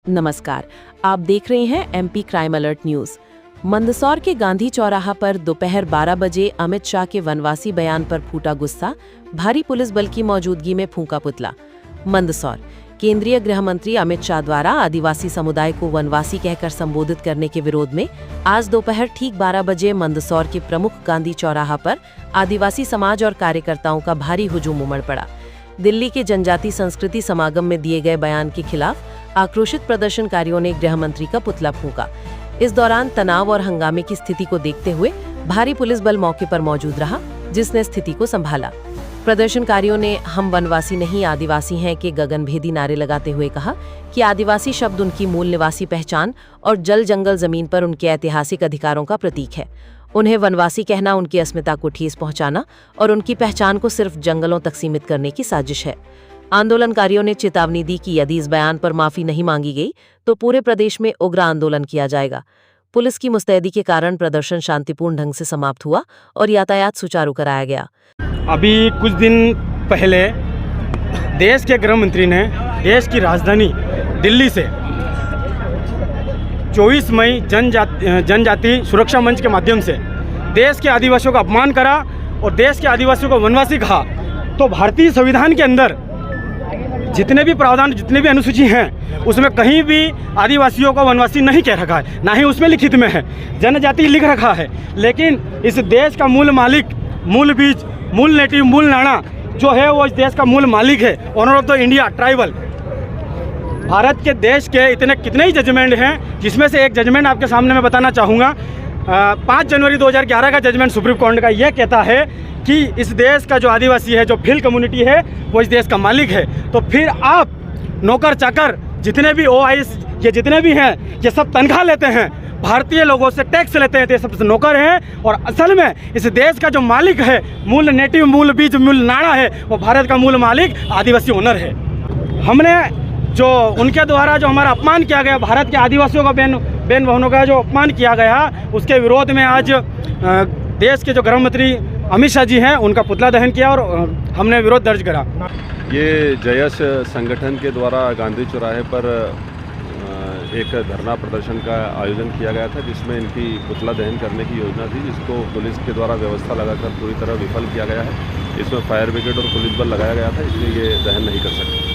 नमस्कार, आप देख रहे हैं MP crime alert news. Mandsaur के गांधी चौराहा पर दोपहर 12 बजे अमित शाह के वनवासी बयान पर फूटा गुस्सा, भारी पुलिस बल की मौजूदगी में फूंका पुतला। मंदसौर केंद्रीय गृह मंत्री अमित शाह द्वारा आदिवासी समुदाय को वनवासी कहकर संबोधित करने के विरोध में आज दोपहर ठीक 12 बजे मंदसौर के प्रमुख गांधी चौराहा पर आदिवासी समाज और कार्यकर्ताओं का भारी हुजूम उमड़ पड़ा। दिल्ली के जनजाति संस्कृति समागम में दिए गए बयान के खिलाफ आक्रोशित प्रदर्शनकारियों ने गृह मंत्री का पुतला फूंका। इस दौरान तनाव और हंगामे की स्थिति को देखते हुए भारी पुलिस बल मौके पर मौजूद रहा, जिसने स्थिति को संभाला। प्रदर्शनकारियों ने हम वनवासी नहीं आदिवासी हैं के गगनभेदी नारे लगाते हुए कहा कि आदिवासी शब्द उनकी मूल निवासी पहचान और जल जंगल जमीन पर उनके ऐतिहासिक अधिकारों का प्रतीक है। उन्हें वनवासी कहना उनकी अस्मिता को ठेस पहुंचाना और उनकी पहचान को सिर्फ जंगलों तक सीमित करने की साजिश है। आंदोलनकारियों ने चेतावनी दी कि यदि इस बयान पर माफी नहीं मांगी गई तो पूरे प्रदेश में उग्र आंदोलन किया जाएगा। पुलिस की मुस्तैदी के कारण प्रदर्शन शांतिपूर्ण ढंग से समाप्त हुआ और यातायात सुचारू कराया गया। अभी कुछ दिन पहले देश के गृह मंत्री ने देश की राजधानी दिल्ली से 24 मई जनजाति सुरक्षा मंच के माध्यम से देश के आदिवासियों का अपमान करा और देश के आदिवासियों को वनवासी कहा। तो भारतीय संविधान के अंदर जितने भी प्रावधान, जितने भी अनुसूची हैं, उसमें कहीं भी आदिवासियों को वनवासी नहीं कह रखा है, ना ही उसमें लिखित में है। जनजाति लिख रखा है, लेकिन इस देश का मूल मालिक, मूल बीज, मूल नेटिव, मूल नाणा जो है वो इस देश का मूल मालिक है, owner of the India tribal. Bharat के देश के इतने कितने ही जजमेंट हैं, जिसमें से एक जजमेंट आपके सामने मैं बताना चाहूँगा। 5 जनवरी 2011 का जजमेंट सुप्रीम कोर्ट का यह कहता है कि इस देश का जो आदिवासी है, जो भिल कम्युनिटी है, वो इस देश का मालिक है। तो फिर आप नौकर चाकर जितने भी OIS ये जितने भी हैं, ये सब तनख्वाह लेते हैं, भारतीय लोगों से टैक्स लेते हैं, तो ये सब नौकर हैं। और असल में इस देश का जो मालिक है, मूल नेटिव, मूल बीज, मूल नाणा है, वो भारत का मूल मालिक आदिवासी ओनर है। हमने जो उनके द्वारा जो हमारा अपमान किया गया, भारत के आदिवासियों का बहन बहनों का जो अपमान किया गया, उसके विरोध में आज देश के जो गृह मंत्री अमित शाह जी हैं, उनका पुतला दहन किया और हमने विरोध दर्ज करा। ये जयस संगठन के द्वारा गांधी चौराहे पर एक धरना प्रदर्शन का आयोजन किया गया था, जिसमें इनकी पुतला दहन करने की योजना थी, जिसको पुलिस के द्वारा व्यवस्था लगाकर पूरी तरह विफल किया गया है। इसमें फायर ब्रिगेड और पुलिस बल लगाया गया था, इसलिए ये दहन नहीं कर सकते।